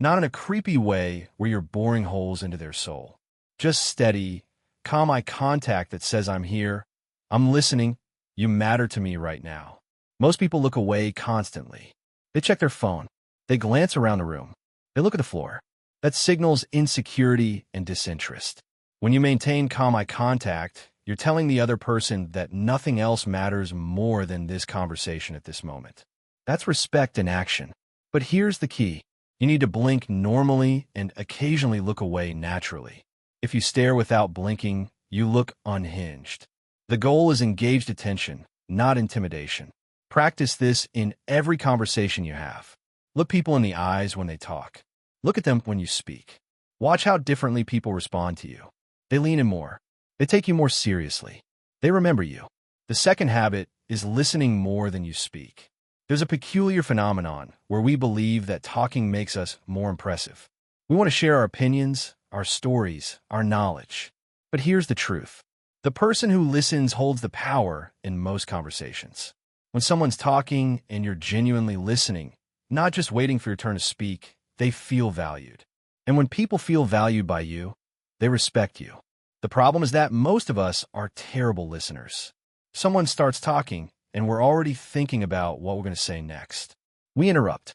Not in a creepy way where you're boring holes into their soul. Just steady, calm eye contact that says, I'm here, I'm listening, you matter to me right now. Most people look away constantly. They check their phone. They glance around the room. They look at the floor. That signals insecurity and disinterest. When you maintain calm eye contact, you're telling the other person that nothing else matters more than this conversation at this moment. That's respect in action. But here's the key. You need to blink normally and occasionally look away naturally. If you stare without blinking, you look unhinged. The goal is engaged attention, not intimidation. Practice this in every conversation you have. Look people in the eyes when they talk. Look at them when you speak. Watch how differently people respond to you. They lean in more. They take you more seriously. They remember you. The second habit is listening more than you speak. There's a peculiar phenomenon where we believe that talking makes us more impressive. We want to share our opinions, our stories, our knowledge. But here's the truth. The person who listens holds the power in most conversations. When someone's talking and you're genuinely listening, not just waiting for your turn to speak, they feel valued. And when people feel valued by you, they respect you. The problem is that most of us are terrible listeners. Someone starts talking, and we're already thinking about what we're going to say next. We interrupt.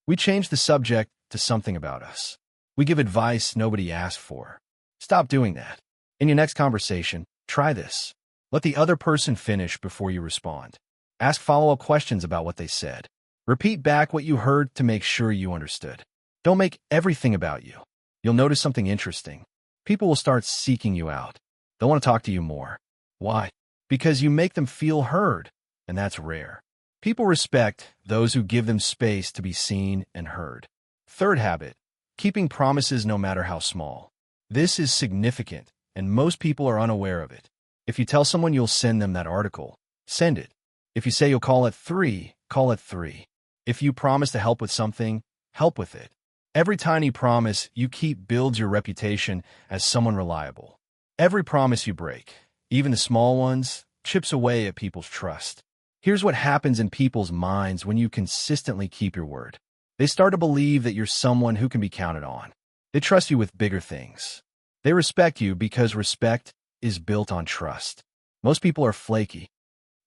We change the subject to something about us. We give advice nobody asked for. Stop doing that. In your next conversation, try this. Let the other person finish before you respond. Ask follow-up questions about what they said. Repeat back what you heard to make sure you understood. Don't make everything about you. You'll notice something interesting. People will start seeking you out. They'll want to talk to you more. Why? Because you make them feel heard, and that's rare. People respect those who give them space to be seen and heard. Third habit, keeping promises no matter how small. This is significant, and most people are unaware of it. If you tell someone you'll send them that article, send it. If you say you'll call at 3, call at 3. If you promise to help with something, help with it. Every tiny promise you keep builds your reputation as someone reliable. Every promise you break, even the small ones, chips away at people's trust. Here's what happens in people's minds when you consistently keep your word. They start to believe that you're someone who can be counted on. They trust you with bigger things. They respect you because respect is built on trust. Most people are flaky.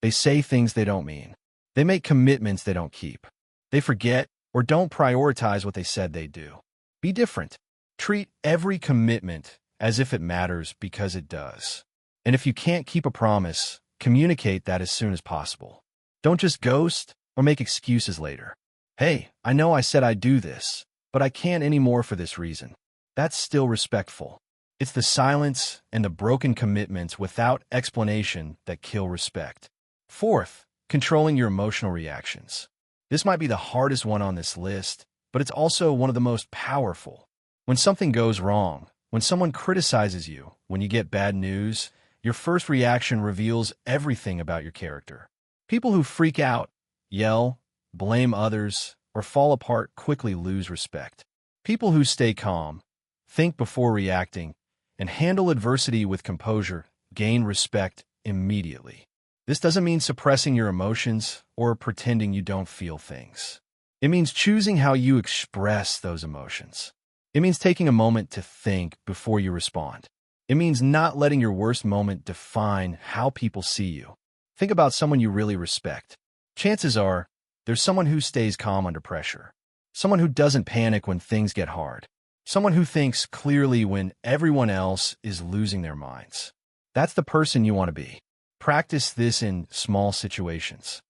They say things they don't mean. They make commitments they don't keep. They forget or don't prioritize what they said they'd do. Be different. Treat every commitment as if it matters because it does. And if you can't keep a promise, communicate that as soon as possible. Don't just ghost or make excuses later. Hey, I know I said I'd do this, but I can't anymore for this reason. That's still respectful. It's the silence and the broken commitments without explanation that kill respect. Fourth, controlling your emotional reactions. This might be the hardest one on this list, but it's also one of the most powerful. When something goes wrong, when someone criticizes you, when you get bad news, your first reaction reveals everything about your character. People who freak out, yell, blame others, or fall apart quickly lose respect. People who stay calm, think before reacting, and handle adversity with composure gain respect immediately. This doesn't mean suppressing your emotions or pretending you don't feel things. It means choosing how you express those emotions. It means taking a moment to think before you respond. It means not letting your worst moment define how people see you. Think about someone you really respect. Chances are, there's someone who stays calm under pressure. Someone who doesn't panic when things get hard. Someone who thinks clearly when everyone else is losing their minds. That's the person you want to be. Practice this in small situations.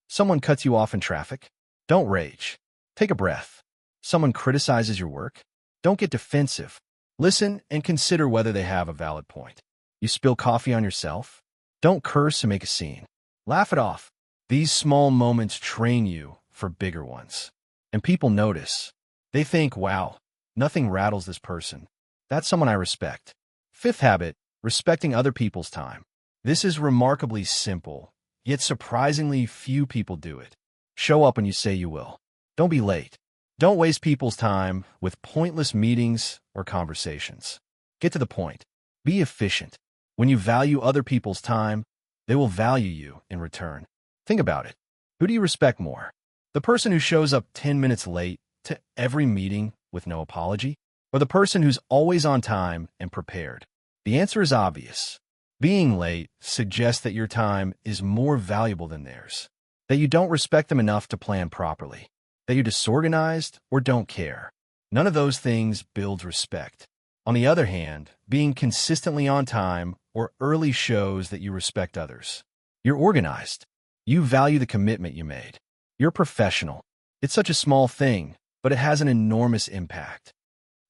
Someone cuts you off in traffic? Don't rage. Take a breath. Someone criticizes your work? Don't get defensive. Listen and consider whether they have a valid point. You spill coffee on yourself? Don't curse and make a scene. Laugh it off. These small moments train you for bigger ones. And people notice. They think, wow, nothing rattles this person. That's someone I respect. Fifth habit, respecting other people's time. This is remarkably simple, yet surprisingly few people do it. Show up when you say you will. Don't be late. Don't waste people's time with pointless meetings or conversations. Get to the point. Be efficient. When you value other people's time, they will value you in return. Think about it. Who do you respect more? The person who shows up 10 minutes late to every meeting with no apology? Or the person who's always on time and prepared? The answer is obvious. Being late suggests that your time is more valuable than theirs, that you don't respect them enough to plan properly, that you're disorganized or don't care. None of those things builds respect. On the other hand, being consistently on time or early shows that you respect others. You're organized. You value the commitment you made. You're professional. It's such a small thing, but it has an enormous impact.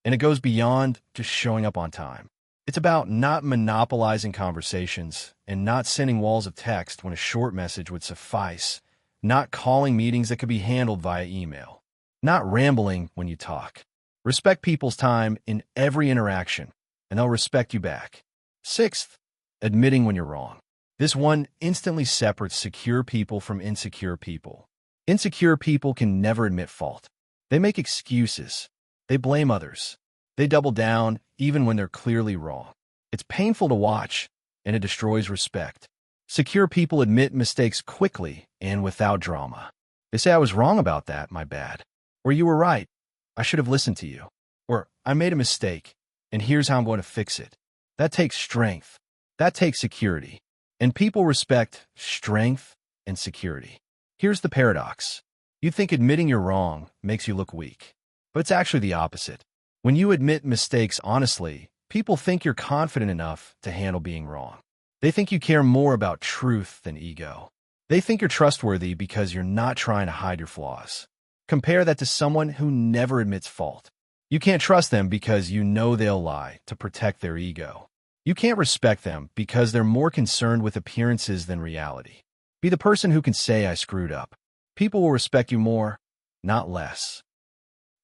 And it goes beyond just showing up on time. It's about not monopolizing conversations and not sending walls of text when a short message would suffice, not calling meetings that could be handled via email, not rambling when you talk. Respect people's time in every interaction, and they'll respect you back. Sixth, admitting when you're wrong. This one instantly separates secure people from insecure people. Insecure people can never admit fault. They make excuses. They blame others. They double down even when they're clearly wrong. It's painful to watch, and it destroys respect. Secure people admit mistakes quickly and without drama. They say, "I was wrong about that, my bad." Or, "You were right. I should have listened to you." Or, "I made a mistake, and here's how I'm going to fix it." That takes strength. That takes security. And people respect strength and security. Here's the paradox. You think admitting you're wrong makes you look weak, but it's actually the opposite. When you admit mistakes honestly, people think you're confident enough to handle being wrong. They think you care more about truth than ego. They think you're trustworthy because you're not trying to hide your flaws. Compare that to someone who never admits fault. You can't trust them because you know they'll lie to protect their ego. You can't respect them because they're more concerned with appearances than reality. Be the person who can say, "I screwed up." People will respect you more, not less.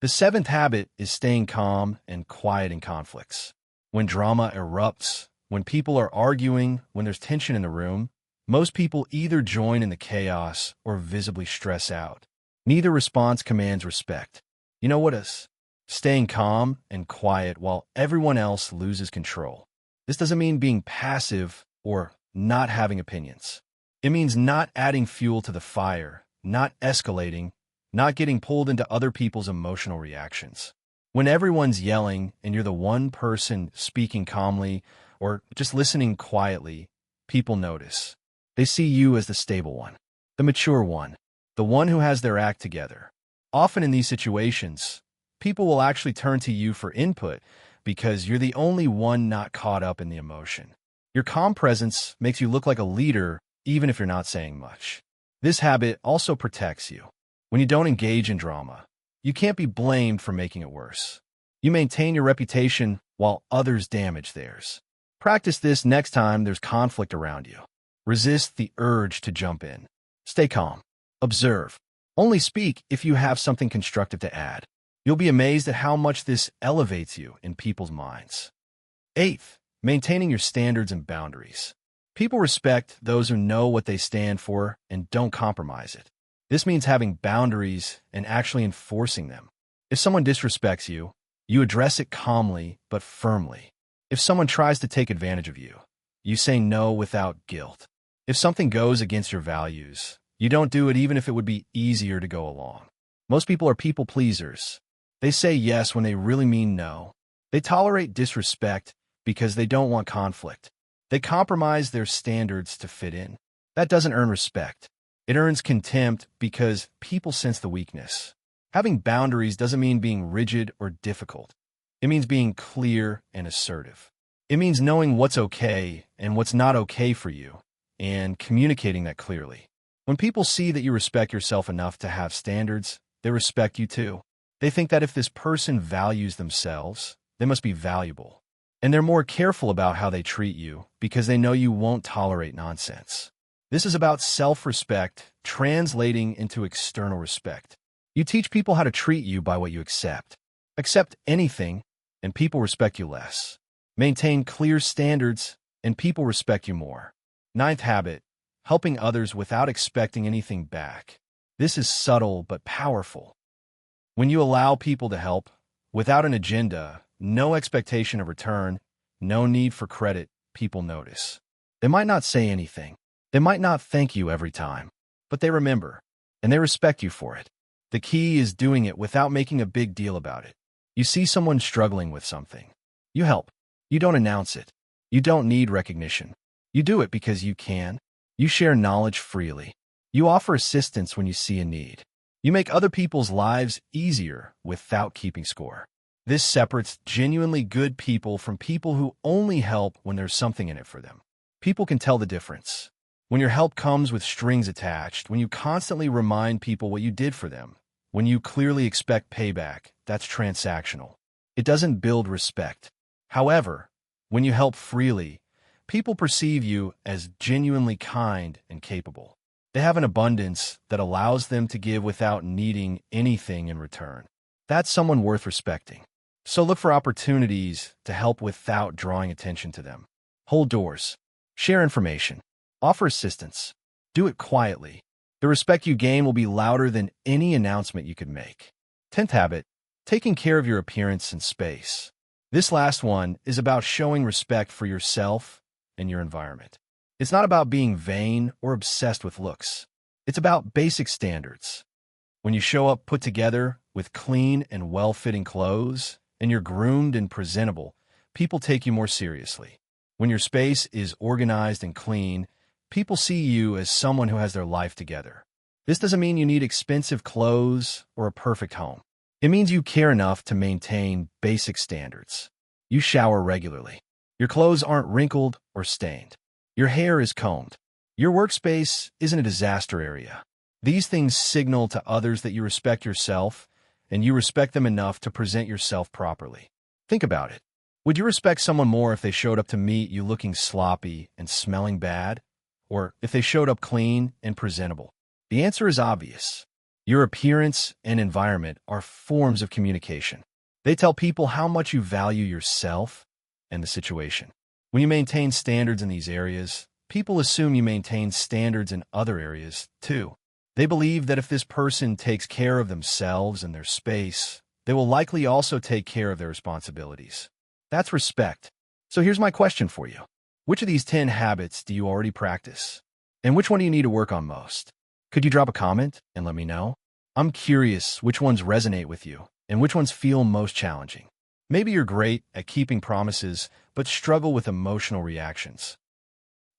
The seventh habit is staying calm and quiet in conflicts. When drama erupts, when people are arguing, when there's tension in the room, most people either join in the chaos or visibly stress out. Neither response commands respect. You know what is? Staying calm and quiet while everyone else loses control. This doesn't mean being passive or not having opinions. It means not adding fuel to the fire, not escalating, not getting pulled into other people's emotional reactions. When everyone's yelling and you're the one person speaking calmly or just listening quietly, people notice. They see you as the stable one, the mature one, the one who has their act together. Often in these situations, people will actually turn to you for input because you're the only one not caught up in the emotion. Your calm presence makes you look like a leader even if you're not saying much. This habit also protects you. When you don't engage in drama, you can't be blamed for making it worse. You maintain your reputation while others damage theirs. Practice this next time there's conflict around you. Resist the urge to jump in. Stay calm. Observe. Only speak if you have something constructive to add. You'll be amazed at how much this elevates you in people's minds. Eighth, maintaining your standards and boundaries. People respect those who know what they stand for and don't compromise it. This means having boundaries and actually enforcing them. If someone disrespects you, you address it calmly but firmly. If someone tries to take advantage of you, you say no without guilt. If something goes against your values, you don't do it even if it would be easier to go along. Most people are people pleasers. They say yes when they really mean no. They tolerate disrespect because they don't want conflict. They compromise their standards to fit in. That doesn't earn respect. It earns contempt because people sense the weakness. Having boundaries doesn't mean being rigid or difficult. It means being clear and assertive. It means knowing what's okay and what's not okay for you, and communicating that clearly. When people see that you respect yourself enough to have standards, they respect you too. They think that if this person values themselves, they must be valuable. And they're more careful about how they treat you because they know you won't tolerate nonsense. This is about self-respect translating into external respect. You teach people how to treat you by what you accept. Accept anything, and people respect you less. Maintain clear standards, and people respect you more. Ninth habit, helping others without expecting anything back. This is subtle but powerful. When you allow people to help, without an agenda, no expectation of return, no need for credit, people notice. They might not say anything. They might not thank you every time, but they remember, and they respect you for it. The key is doing it without making a big deal about it. You see someone struggling with something. You help. You don't announce it. You don't need recognition. You do it because you can. You share knowledge freely. You offer assistance when you see a need. You make other people's lives easier without keeping score. This separates genuinely good people from people who only help when there's something in it for them. People can tell the difference. When your help comes with strings attached, when you constantly remind people what you did for them, when you clearly expect payback, that's transactional. It doesn't build respect. However, when you help freely, people perceive you as genuinely kind and capable. They have an abundance that allows them to give without needing anything in return. That's someone worth respecting. So look for opportunities to help without drawing attention to them. Hold doors. Share information. Offer assistance. Do it quietly. The respect you gain will be louder than any announcement you could make. 10th habit, taking care of your appearance and space. This last one is about showing respect for yourself and your environment. It's not about being vain or obsessed with looks. It's about basic standards. When you show up put together with clean and well-fitting clothes, and you're groomed and presentable, people take you more seriously. When your space is organized and clean, people see you as someone who has their life together. This doesn't mean you need expensive clothes or a perfect home. It means you care enough to maintain basic standards. You shower regularly. Your clothes aren't wrinkled or stained. Your hair is combed. Your workspace isn't a disaster area. These things signal to others that you respect yourself, and you respect them enough to present yourself properly. Think about it. Would you respect someone more if they showed up to meet you looking sloppy and smelling bad, or if they showed up clean and presentable? The answer is obvious. Your appearance and environment are forms of communication. They tell people how much you value yourself and the situation. When you maintain standards in these areas, people assume you maintain standards in other areas, too. They believe that if this person takes care of themselves and their space, they will likely also take care of their responsibilities. That's respect. So here's my question for you. Which of these 10 habits do you already practice? And which one do you need to work on most? Could you drop a comment and let me know? I'm curious which ones resonate with you and which ones feel most challenging. Maybe you're great at keeping promises, but struggle with emotional reactions.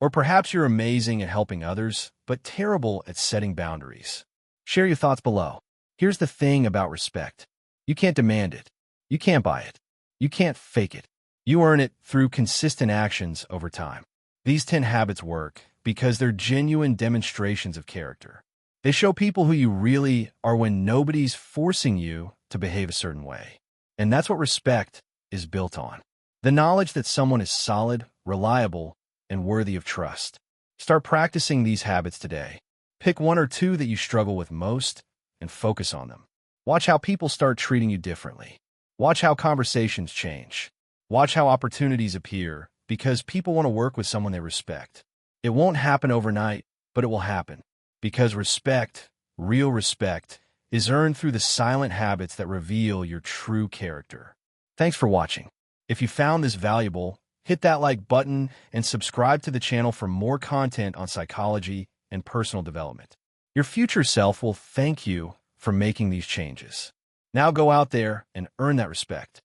Or perhaps you're amazing at helping others, but terrible at setting boundaries. Share your thoughts below. Here's the thing about respect. You can't demand it. You can't buy it. You can't fake it. You earn it through consistent actions over time. These 10 habits work because they're genuine demonstrations of character. They show people who you really are when nobody's forcing you to behave a certain way. And that's what respect is built on. The knowledge that someone is solid, reliable, and worthy of trust. Start practicing these habits today. Pick one or two that you struggle with most and focus on them. Watch how people start treating you differently. Watch how conversations change. Watch how opportunities appear because people want to work with someone they respect. It won't happen overnight, but it will happen because respect, real respect, is earned through the silent habits that reveal your true character. Thanks for watching. If you found this valuable, hit that like button and subscribe to the channel for more content on psychology and personal development. Your future self will thank you for making these changes. Now go out there and earn that respect.